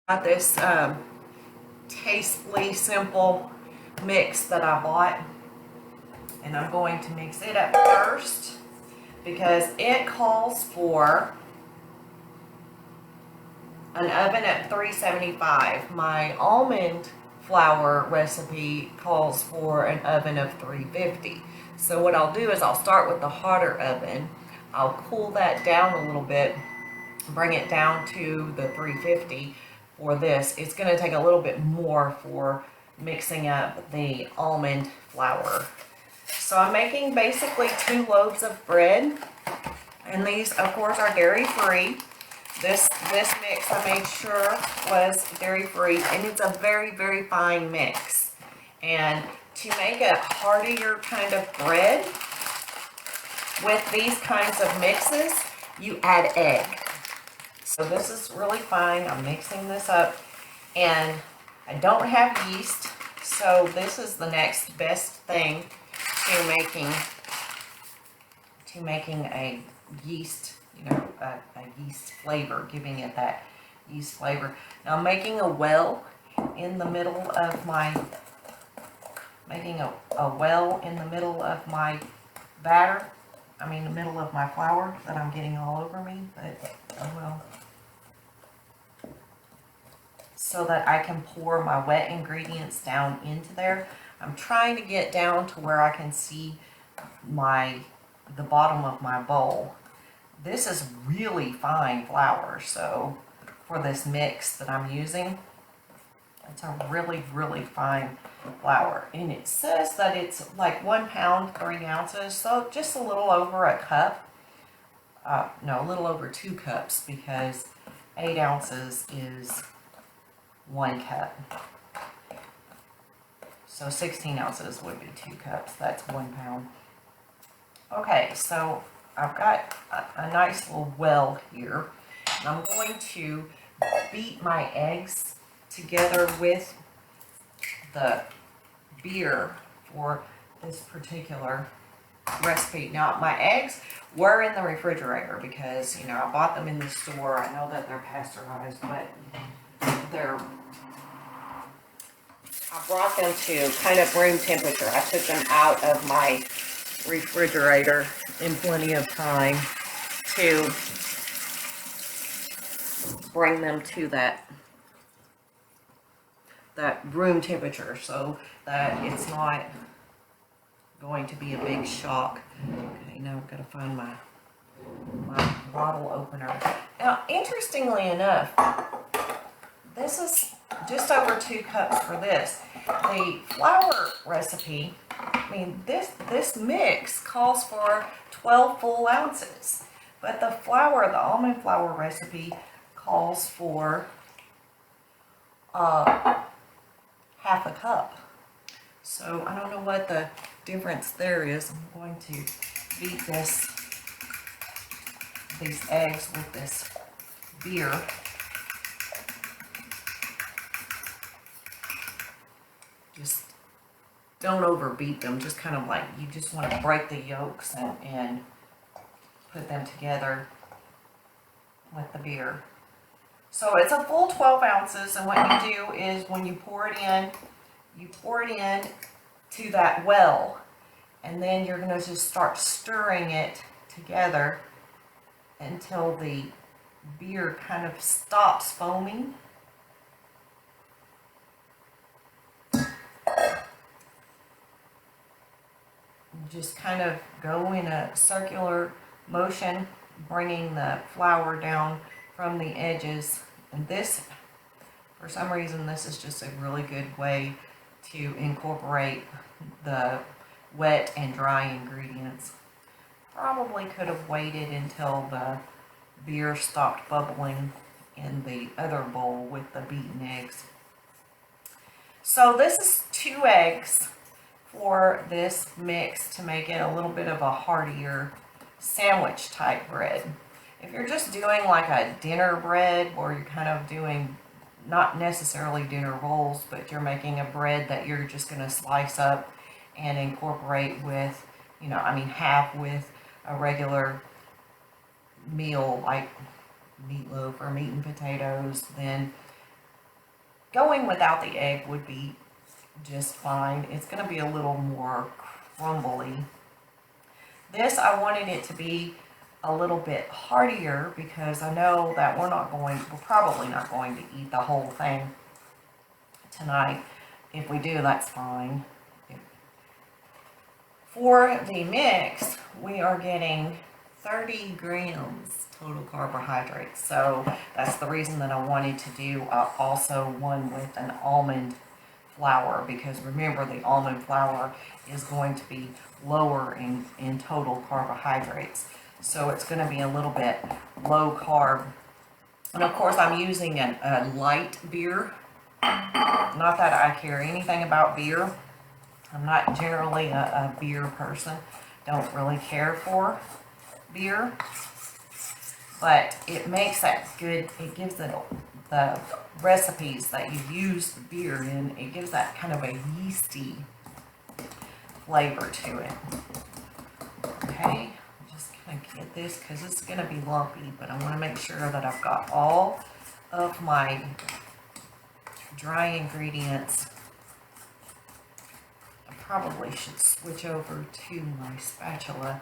Got this tastefully simple mix that I bought, and I'm going to mix it up first because it calls for an oven at 375. My almond flour recipe calls for an oven of 350. So what I'll do is I'll start with the hotter oven. I'll cool that down a little bit, bring it down to the 350 for this. It's going to take a little bit more for mixing up the almond flour. So I'm making basically 2 loaves of bread, and these of course are dairy free. This mix I made sure was dairy free, and it's a very fine mix. And to make a heartier kind of bread with these kinds of mixes, you add egg. So this is really fine. I'm mixing this up, and I don't have yeast, so this is the next best thing to making a yeast, a yeast flavor, giving it that yeast flavor. Now I'm making a well in the middle of my batter. I mean the middle of my flour that I'm getting all over me, but oh well. So that I can pour my wet ingredients down into there. I'm trying to get down to where I can see the bottom of my bowl. This is really fine flour, so for this mix that I'm using, it's a really fine flour. And it says that it's like 1 pound, 3 ounces, so just a little over a cup. No, a little over 2 cups, because 8 ounces is 1 cup. So 16 ounces would be 2 cups. That's 1 pound. Okay, so I've got a nice little well here. And I'm going to beat my eggs together with the beer for this particular recipe. Now, my eggs were in the refrigerator because, I bought them in the store. I know that they're pasteurized, but I brought them to kind of room temperature. I took them out of my refrigerator in plenty of time to bring them to that room temperature so that it's not going to be a big shock. Okay, now I've got to find my bottle opener. Now, interestingly enough, this is just over 2 cups for this. The flour recipe, this mix calls for 12 full ounces, but the almond flour recipe calls for half a cup. So I don't know what the difference there is. I'm going to beat these eggs with this beer. Just don't overbeat them. Just kind of like, you just want to break the yolks and put them together with the beer. So it's a full 12 ounces, and what you do is when you pour it in to that well, and then you're going to just start stirring it together until the beer kind of stops foaming. Just kind of go in a circular motion, bringing the flour down from the edges. And this, for some reason, this is just a really good way to incorporate the wet and dry ingredients. Probably could have waited until the beer stopped bubbling in the other bowl with the beaten eggs. So this is 2 eggs for this mix to make it a little bit of a heartier sandwich type bread. If you're just doing like a dinner bread, or you're kind of doing not necessarily dinner rolls, but you're making a bread that you're just going to slice up and incorporate with, half with a regular meal like meatloaf or meat and potatoes, then going without the egg would be just fine. It's going to be a little more crumbly. This, I wanted it to be a little bit heartier because I know that we're probably not going to eat the whole thing tonight. If we do, that's fine. For the mix, we are getting 30 grams total carbohydrates. So that's the reason that I wanted to do also one with an almond flour, because remember, the almond flour is going to be lower in total carbohydrates. So it's going to be a little bit low carb. And of course, I'm using a light beer. Not that I care anything about beer. I'm not generally a beer person. Don't really care for beer. But it makes that good, it gives the recipes that you use the beer in, it gives that kind of a yeasty flavor to it. Okay, I'm just gonna get this because it's gonna be lumpy, but I want to make sure that I've got all of my dry ingredients. I probably should switch over to my spatula,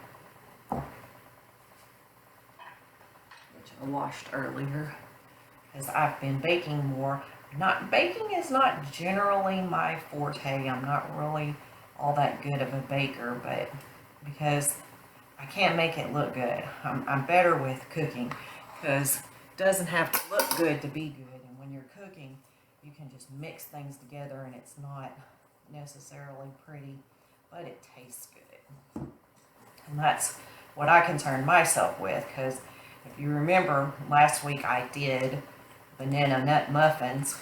which I washed earlier, because I've been baking more. Baking is not generally my forte. I'm not really all that good of a baker, but because I can't make it look good. I'm better with cooking, because it doesn't have to look good to be good. And when you're cooking, you can just mix things together and it's not necessarily pretty, but it tastes good. And that's what I concern myself with, because if you remember, last week I did banana nut muffins,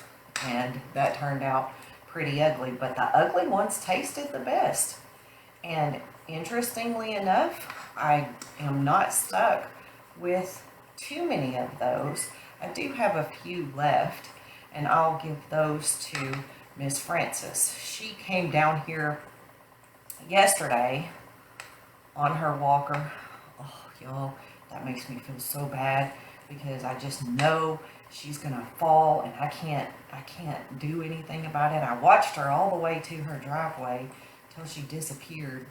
and that turned out pretty ugly, but the ugly ones tasted the best. And interestingly enough, I am not stuck with too many of those. I do have a few left, and I'll give those to Miss Frances. She came down here yesterday on her walker. Oh, y'all, that makes me feel so bad, because I just know she's gonna fall, and I can't do anything about it. I watched her all the way to her driveway till she disappeared,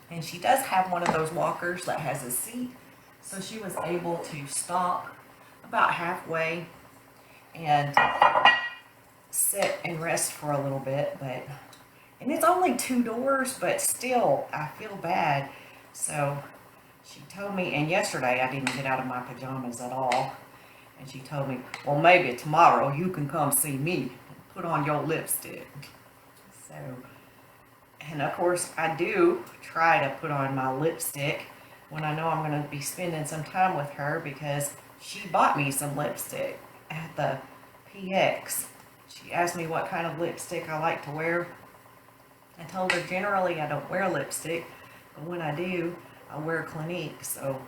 and she does have one of those walkers that has a seat, so she was able to stop about halfway and sit and rest for a little bit. And it's only 2 doors, but still I feel bad. So she told me, and yesterday I didn't get out of my pajamas at all, and she told me, well, maybe tomorrow you can come see me and put on your lipstick. So, and of course I do try to put on my lipstick when I know I'm going to be spending some time with her, because she bought me some lipstick at the PX. She asked me what kind of lipstick I like to wear. I told her generally I don't wear lipstick, but when I do, I wear Clinique. So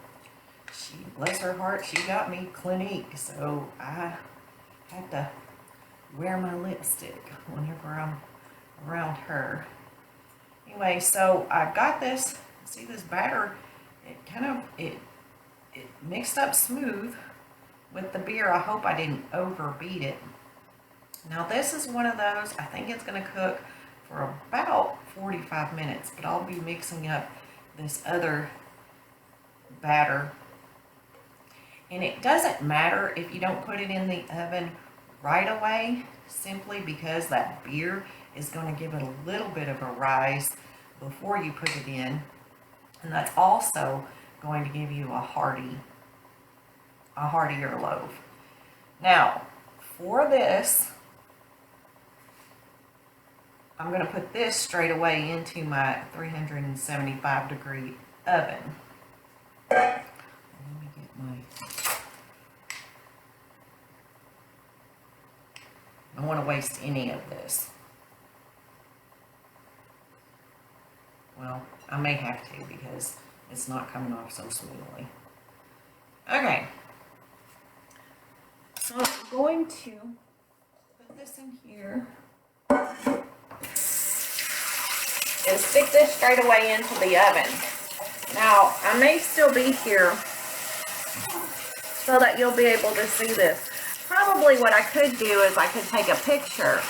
she, bless her heart, she got me Clinique, so I have to wear my lipstick whenever I'm around her. Anyway, so I've got this, see this batter, it mixed up smooth with the beer. I hope I didn't overbeat it. Now this is one of those, I think it's going to cook for about 45 minutes, but I'll be mixing up this other batter. And it doesn't matter if you don't put it in the oven right away, simply because that beer is going to give it a little bit of a rise before you put it in. And that's also going to give you a heartier loaf. Now, for this, I'm going to put this straight away into my 375 degree oven. Let me get my... I don't want to waste any of this. Well, I may have to, because it's not coming off so smoothly. Okay. So I'm going to put this in here and stick this straight away into the oven. Now, I may still be here so that you'll be able to see this. Probably what I could do is I could take a picture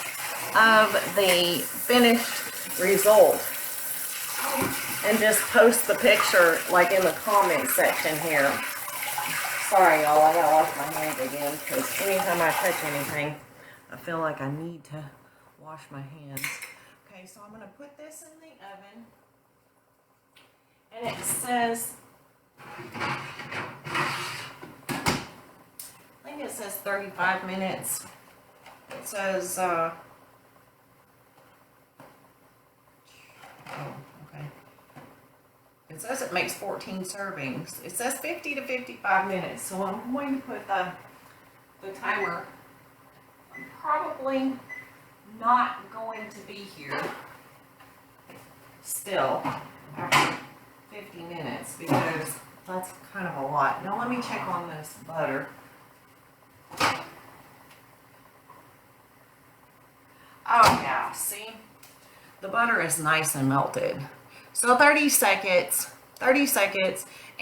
of the finished result and just post the picture like in the comment section here. Sorry y'all, I gotta wash my hands again because anytime I touch anything, I feel like I need to wash my hands. Okay, so I'm gonna put this in the oven, and it says, I think it says 35 minutes. It says, oh, okay. It says it makes 14 servings. It says 50 to 55 minutes, so I'm going to put the timer. I'm probably not going to be here still after 50 minutes because that's kind of a lot. Now let me check on this butter. Oh yeah, see? The butter is nice and melted. So 30 seconds,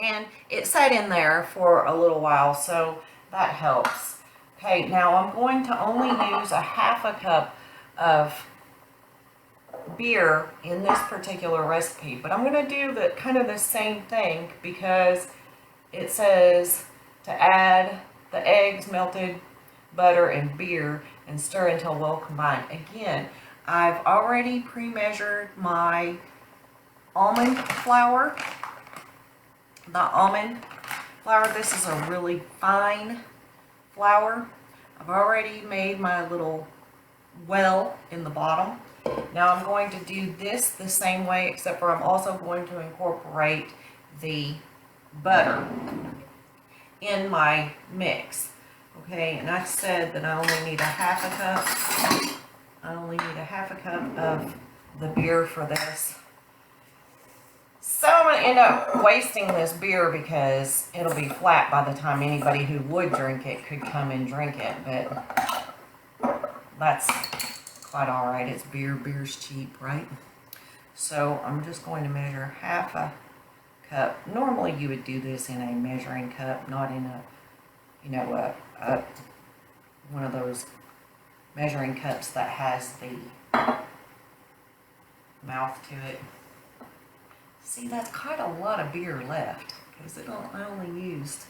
and it sat in there for a little while, so that helps. Okay, now I'm going to only use a half a cup of beer in this particular recipe, but I'm going to do the kind of the same thing because it says to add the eggs, melted butter, and beer and stir until well combined. Again, I've already pre-measured my almond flour. The almond flour, this is a really fine flour. I've already made my little well in the bottom. Now I'm going to do this the same way, except for I'm also going to incorporate the butter in my mix. Okay, and I said that I only need a half a cup. I only need a half a cup of the beer for this. So I'm going to end up wasting this beer because it'll be flat by the time anybody who would drink it could come and drink it. But that's quite all right. It's beer. Beer's cheap, right? So I'm just going to measure half a cup. Normally you would do this in a measuring cup, not in a, you know, one of those measuring cups that has the mouth to it. See, that's quite a lot of beer left because I only used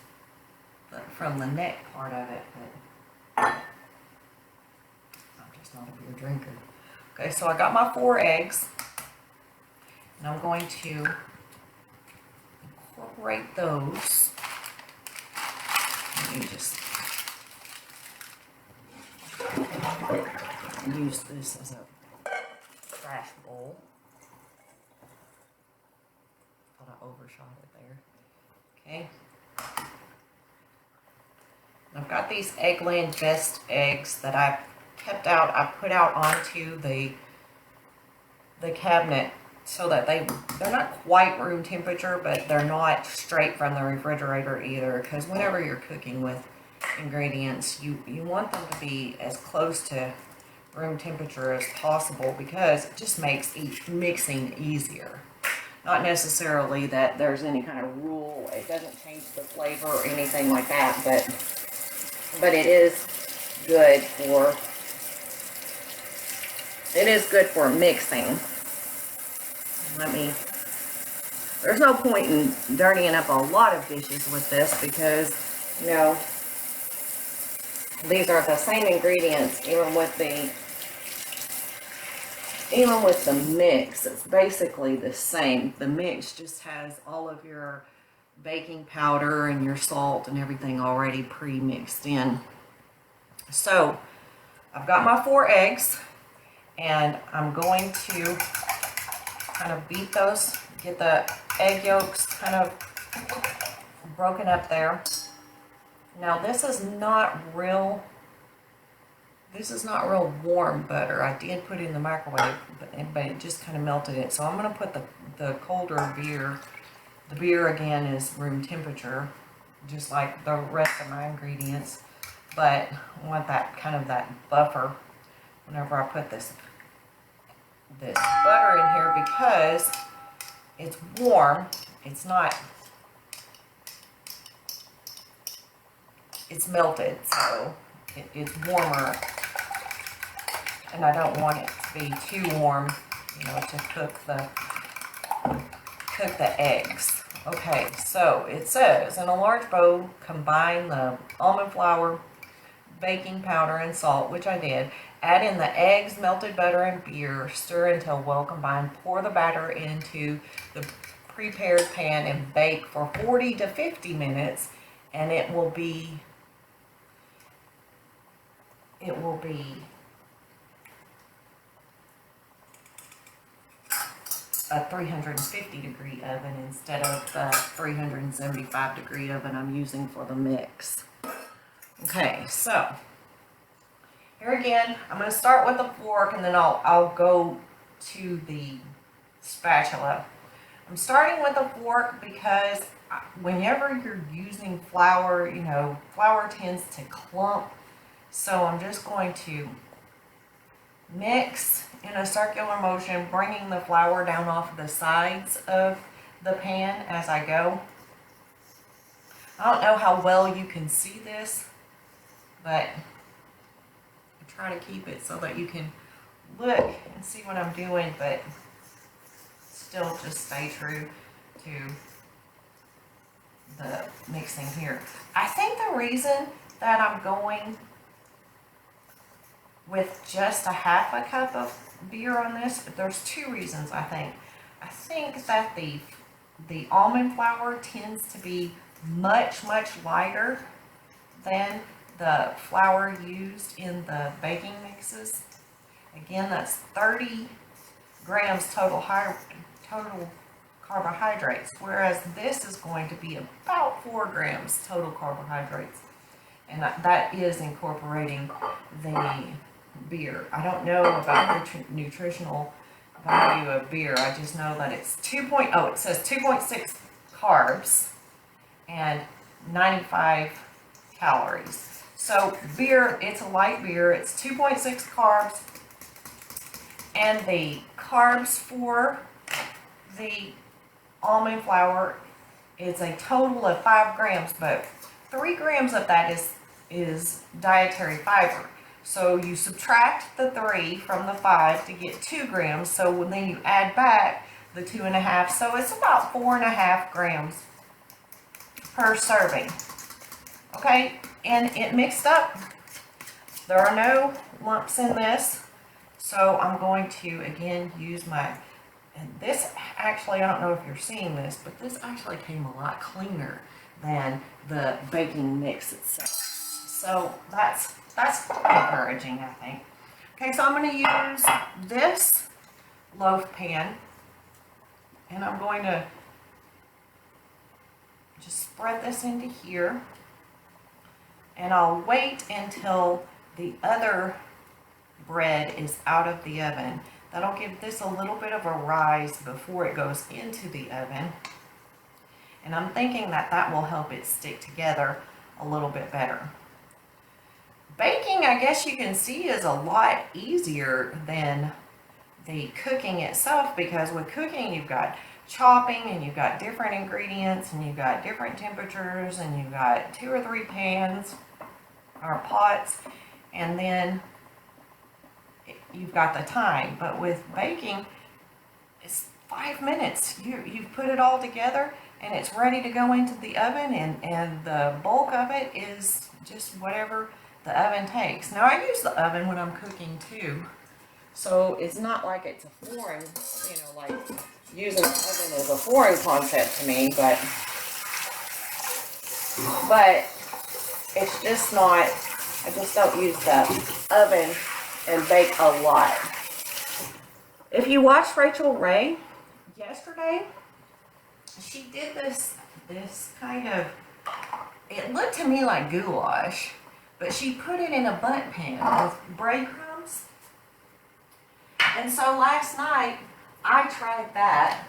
from the neck part of it, but I'm just not a beer drinker. Okay, so I got my 4 eggs, and I'm going to incorporate those. Let me just use this as a trash bowl. Thought I overshot it there. Okay. I've got these Eggland Best eggs that I've kept out. I put out onto the cabinet so that they're not quite room temperature, but they're not straight from the refrigerator either. Because whenever you're cooking with ingredients, you want them to be as close to room temperature as possible because it just makes mixing easier. Not necessarily that there's any kind of rule. It doesn't change the flavor or anything like that, but it is good for mixing. There's no point in dirtying up a lot of dishes with this because, you know, these are the same ingredients even with the mix. It's basically the same. The mix just has all of your baking powder and your salt and everything already pre-mixed in. So I've got my 4 eggs, and I'm going to kind of beat those, get the egg yolks kind of broken up there. Now this is not real warm butter. I did put it in the microwave, but it just kind of melted it. So I'm going to put the colder beer. The beer again is room temperature, just like the rest of my ingredients. But I want that kind of that buffer whenever I put this butter in here because it's warm. It's melted, so it's warmer, and I don't want it to be too warm, you know, to cook the eggs. Okay, so it says, in a large bowl, combine the almond flour, baking powder, and salt, which I did. Add in the eggs, melted butter, and beer. Stir until well combined. Pour the batter into the prepared pan and bake for 40 to 50 minutes, and it will be a 350 degree oven instead of the 375 degree oven I'm using for the mix. Okay, so here again, I'm going to start with the fork, and then I'll go to the spatula. I'm starting with the fork because whenever you're using flour, you know, flour tends to clump. So I'm just going to mix in a circular motion, bringing the flour down off of the sides of the pan as I go. I don't know how well you can see this, but I try to keep it so that you can look and see what I'm doing, but still just stay true to the mixing here. I think the reason that I'm going with just a half a cup of beer on this, there's two reasons, I think. I think that the almond flour tends to be much lighter than the flour used in the baking mixes. Again, that's 30 grams total carbohydrates, whereas this is going to be about 4 grams total carbohydrates, and that is incorporating the beer. I don't know about the nutritional value of beer. I just know that it's it says 2.6 carbs and 95 calories. So beer, it's a light beer. It's 2.6 carbs, and the carbs for the almond flour is a total of 5 grams, but 3 grams of that is dietary fiber. So you subtract the 3 from the 5 to get 2 grams. So then you add back the 2.5. So it's about 4.5 grams per serving. Okay, and it mixed up. There are no lumps in this. So I'm going to, again, use and this actually, I don't know if you're seeing this, but this actually came a lot cleaner than the baking mix itself. So that's encouraging, I think. Okay, so I'm going to use this loaf pan, and I'm going to just spread this into here, and I'll wait until the other bread is out of the oven. That'll give this a little bit of a rise before it goes into the oven, and I'm thinking that that will help it stick together a little bit better. Baking, I guess you can see, is a lot easier than the cooking itself, because with cooking you've got chopping, and you've got different ingredients, and you've got different temperatures, and you've got 2 or 3 pans or pots, and then you've got the time. But with baking, it's 5 minutes. You've put it all together, and it's ready to go into the oven, and the bulk of it is just whatever the oven takes. Now, I use the oven when I'm cooking too, so it's not like it's a foreign, you know, like using the oven is a foreign concept to me, but it's just not, I just don't use the oven and bake a lot. If you watched Rachel Ray yesterday, she did this kind of, it looked to me like goulash, but she put it in a bundt pan with breadcrumbs. And so last night I tried that,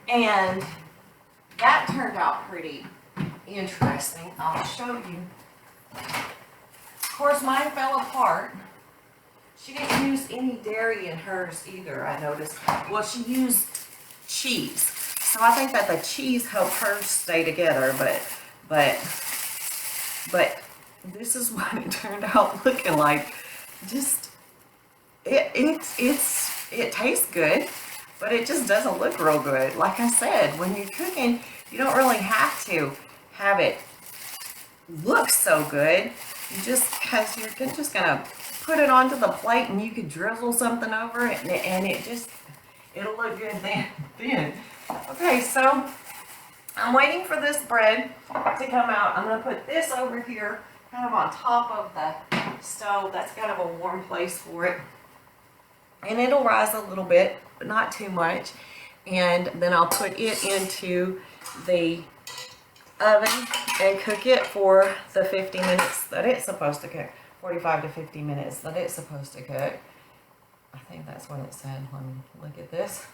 and that turned out pretty interesting. I'll show you. Of course, mine fell apart. She didn't use any dairy in hers either, I noticed. Well, she used cheese. So I think that the cheese helped hers stay together, but this is what it turned out looking like. Just, it tastes good, but it just doesn't look real good. Like I said, when you're cooking, you don't really have to have it look so good. You just, because you're just gonna put it onto the plate and you could drizzle something over it and it'll look good then. Okay, so I'm waiting for this bread to come out. I'm gonna put this over here kind of on top of the stove. That's kind of a warm place for it. And it'll rise a little bit, but not too much. And then I'll put it into the oven and cook it for the 50 minutes that it's supposed to cook. 45 to 50 minutes that it's supposed to cook. I think that's what it said. Let me look at this.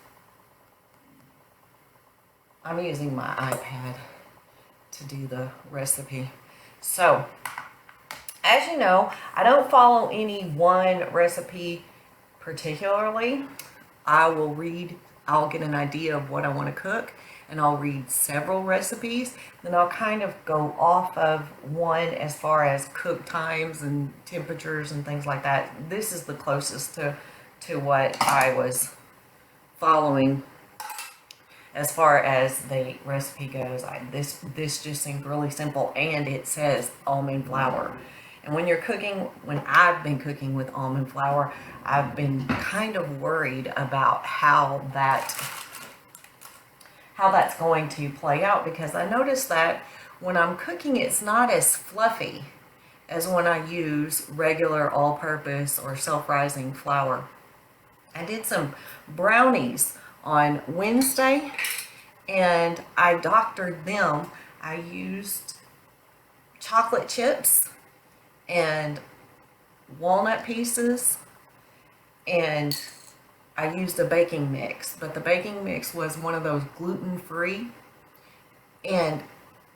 I'm using my iPad to do the recipe. So, as you know, I don't follow any one recipe particularly. I'll get an idea of what I want to cook, and I'll read several recipes. Then I'll kind of go off of one as far as cook times and temperatures and things like that. This is the closest to what I was following as far as the recipe goes. This just seemed really simple, and it says almond flour. And when I've been cooking with almond flour, I've been kind of worried about how that's going to play out, because I noticed that when I'm cooking, it's not as fluffy as when I use regular all-purpose or self-rising flour. I did some brownies on Wednesday and I doctored them. I used chocolate chips and walnut pieces, and I used a baking mix, but the baking mix was one of those gluten-free, and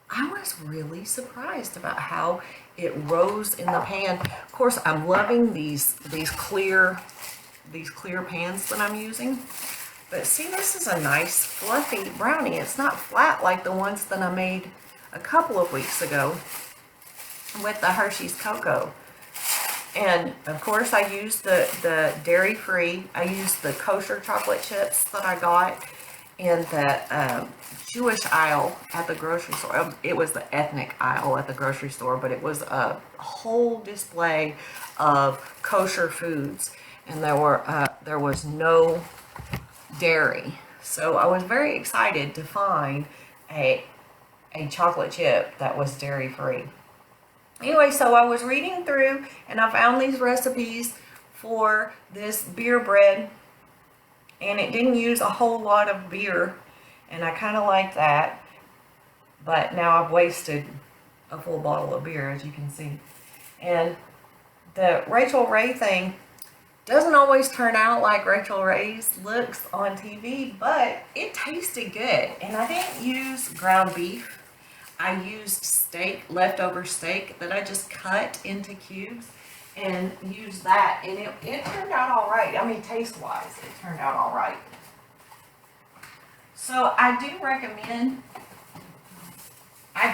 I was really surprised about how it rose in the pan. Of course, I'm loving these clear pans that I'm using. But see, this is a nice fluffy brownie. It's not flat like the ones that I made a couple of weeks ago with the Hershey's Cocoa. And of course I used the dairy-free. I used the kosher chocolate chips that I got in the Jewish aisle at the grocery store. It was the ethnic aisle at the grocery store, but it was a whole display of kosher foods, and there was no dairy. So I was very excited to find a chocolate chip that was dairy-free. Anyway, so I was reading through and I found these recipes for this beer bread, and it didn't use a whole lot of beer, and I kind of like that, but now I've wasted a full bottle of beer, as you can see. And the Rachael Ray thing doesn't always turn out like Rachael Ray's looks on TV, but it tasted good. And I didn't use ground beef. I used leftover steak that I just cut into cubes and used that, and it turned out all right. I mean, taste-wise, it turned out all right. So I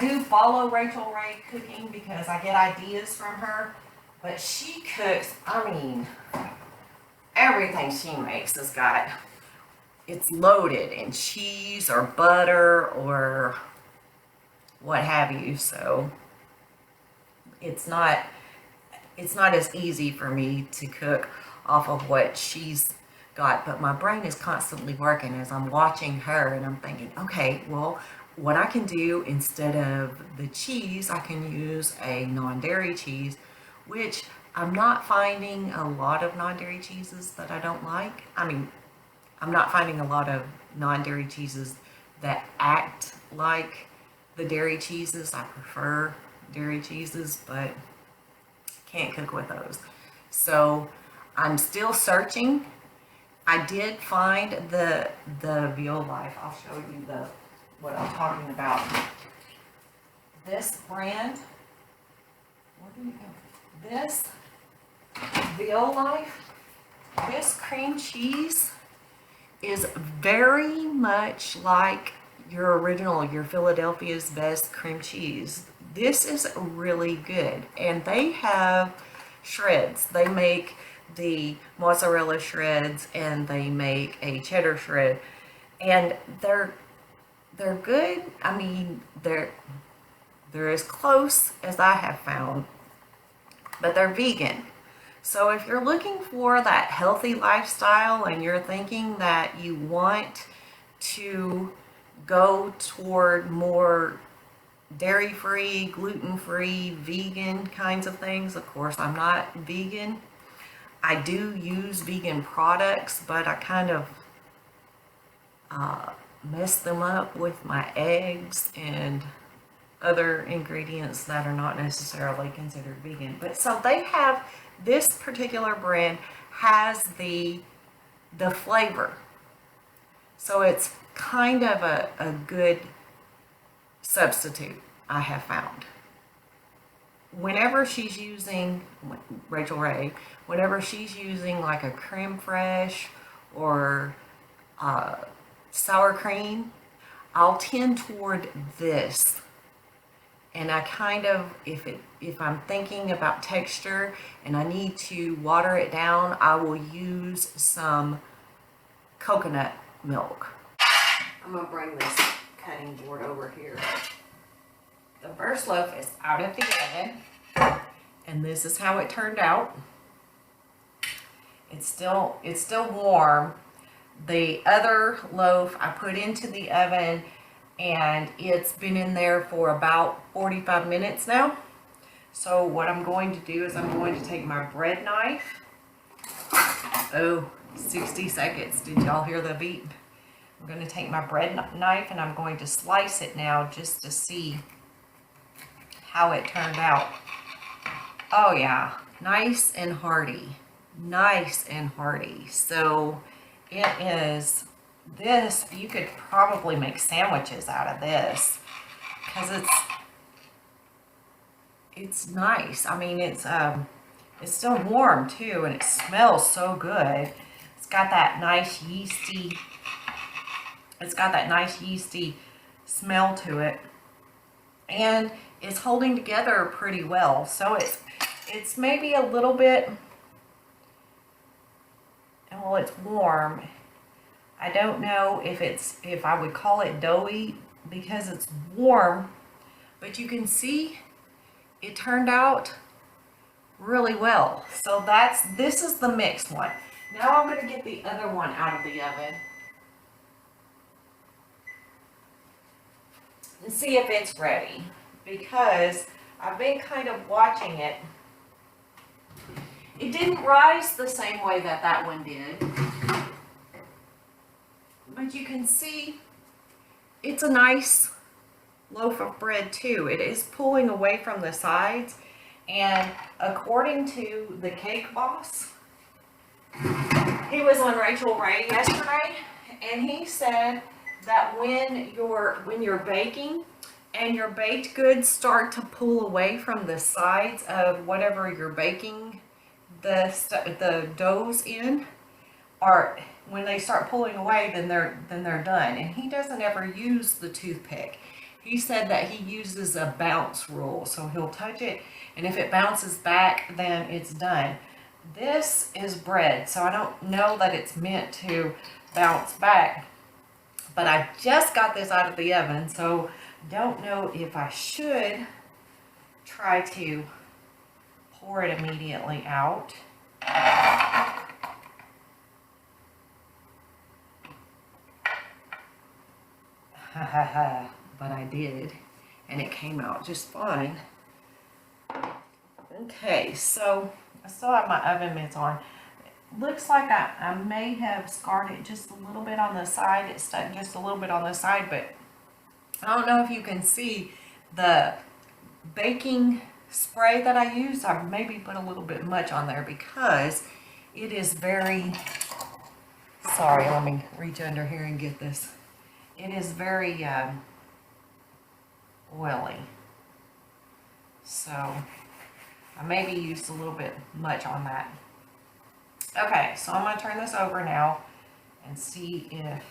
do follow Rachael Ray cooking because I get ideas from her, but she cooks, I mean, everything she makes it's loaded in cheese or butter or what have you. So it's not as easy for me to cook off of what she's got, but my brain is constantly working as I'm watching her, and I'm thinking, okay, well, what I can do instead of the cheese, I can use a non-dairy cheese, which I'm not finding a lot of non-dairy cheeses that I don't like. I mean, I'm not finding a lot of non-dairy cheeses that act like the dairy cheeses. I prefer dairy cheeses, but can't cook with those. So I'm still searching. I did find the Violife. I'll show you what I'm talking about. This brand, this Violife, this cream cheese is very much like your Philadelphia's Best cream cheese. this is really good. And they have shreds. They make the mozzarella shreds and they make a cheddar shred, and they're good. I mean, they're as close as I have found, but they're vegan. So if you're looking for that healthy lifestyle and you're thinking that you want to go toward more dairy-free, gluten-free, vegan kinds of things, of course I'm not vegan. I do use vegan products, but I kind of mess them up with my eggs and other ingredients that are not necessarily considered vegan. But so they have, this particular brand has the flavor. So it's kind of a good substitute, I have found. Whenever she's using, Rachael Ray, whenever she's using like a creme fraiche or sour cream, I'll tend toward this. And I kind of, if I'm thinking about texture and I need to water it down, I will use some coconut milk. I'm gonna bring this cutting board over here. The first loaf is out of the oven, and this is how it turned out. It's still warm. The other loaf I put into the oven, and it's been in there for about 45 minutes now. So what I'm going to do is I'm going to take my bread knife. Oh, 60 seconds. Did y'all hear the beep? I'm going to take my bread knife and I'm going to slice it now just to see how it turned out. Oh yeah, nice and hearty. Nice and hearty. So it is, this, you could probably make sandwiches out of this because it's nice. I mean, it's still warm too, and it smells so good. It's got that nice yeasty smell to it, and it's holding together pretty well. So it's maybe a little bit, well, it's warm. I don't know if I would call it doughy because it's warm, but you can see it turned out really well. So this is the mixed one. Now I'm going to get the other one out of the oven and see if it's ready, because I've been kind of watching it. It didn't rise the same way that one did, but you can see it's a nice loaf of bread too. It is pulling away from the sides, and according to the Cake Boss, he was on Rachael Ray yesterday, and he said that when you're baking and your baked goods start to pull away from the sides of whatever you're baking the doughs in, or when they start pulling away, then they're done. And he doesn't ever use the toothpick. He said that he uses a bounce rule, so he'll touch it, and if it bounces back, then it's done. This is bread, so I don't know that it's meant to bounce back, but I just got this out of the oven, so don't know if I should try to pour it immediately out. But I did, and it came out just fine. Okay, so I still have my oven mitts on. It looks like I may have scarred it just a little bit on the side. It stuck just a little bit on the side, but I don't know if you can see the baking spray that I used. I maybe put a little bit much on there because it is very, sorry, let me reach under here and get this. It is very oily. So I maybe used a little bit much on that. Okay, so I'm going to turn this over now and see if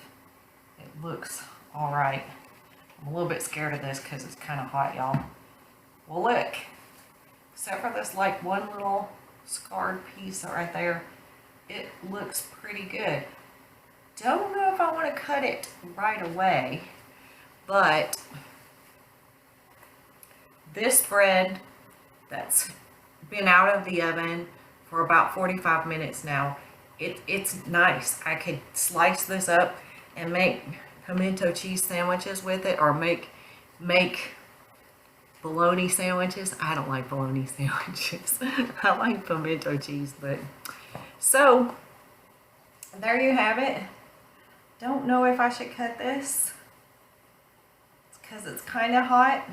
it looks all right. I'm a little bit scared of this because it's kind of hot, y'all. Well, look, except for this like one little scarred piece right there, it looks pretty good. Don't know if I want to cut it right away, but this bread that's been out of the oven for about 45 minutes now, it's nice. I could slice this up and make pimento cheese sandwiches with it, or make bologna sandwiches. I don't like bologna sandwiches. I like pimento cheese, but so there you have it. Don't know if I should cut this. It's because it's kind of hot.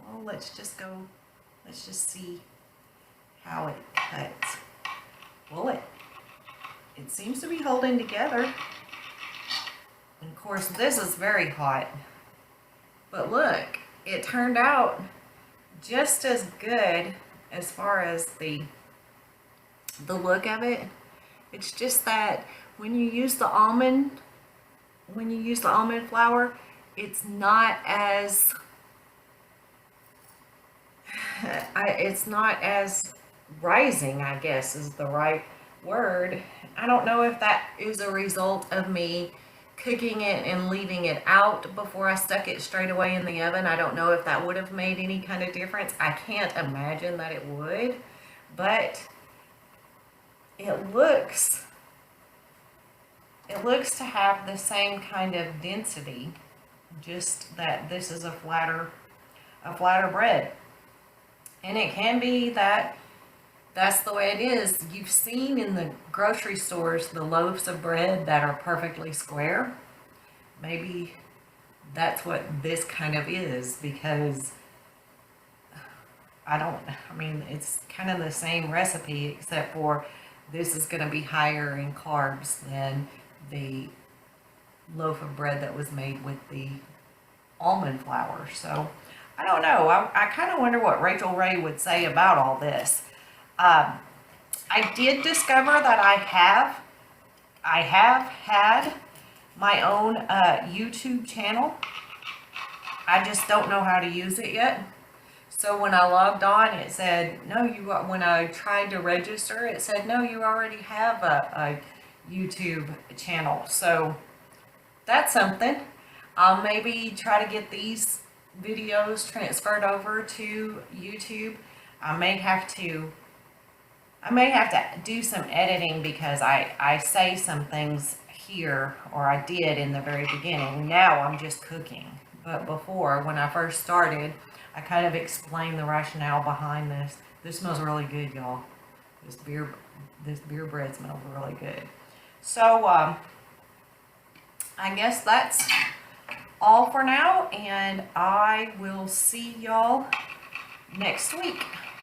Well, let's just see how it cuts. Well, it seems to be holding together. And of course, this is very hot. But look, it turned out just as good as far as the look of it. It's just that when you use the almond flour, it's not as rising, I guess is the right word. I don't know if that is a result of me cooking it and leaving it out before I stuck it straight away in the oven. I don't know if that would have made any kind of difference. I can't imagine that it would, but it looks to have the same kind of density, just that this is a flatter bread. And it can be that that's the way it is. You've seen in the grocery stores the loaves of bread that are perfectly square. Maybe that's what this kind of is, because it's kind of the same recipe, except for this is going to be higher in carbs than the loaf of bread that was made with the almond flour. So I don't know. I kind of wonder what Rachael Ray would say about all this. I did discover that I have had my own YouTube channel. I just don't know how to use it yet. So when I logged on, it said, no, when I tried to register, it said, no, you already have a YouTube channel. So that's something. I'll maybe try to get these videos transferred over to YouTube. I may have to do some editing, because I say some things here, or I did in the very beginning. Now I'm just cooking. But before, when I first started, I kind of explained the rationale behind this. This smells really good, y'all. This beer bread smells really good. So, I guess that's all for now, and I will see y'all next week.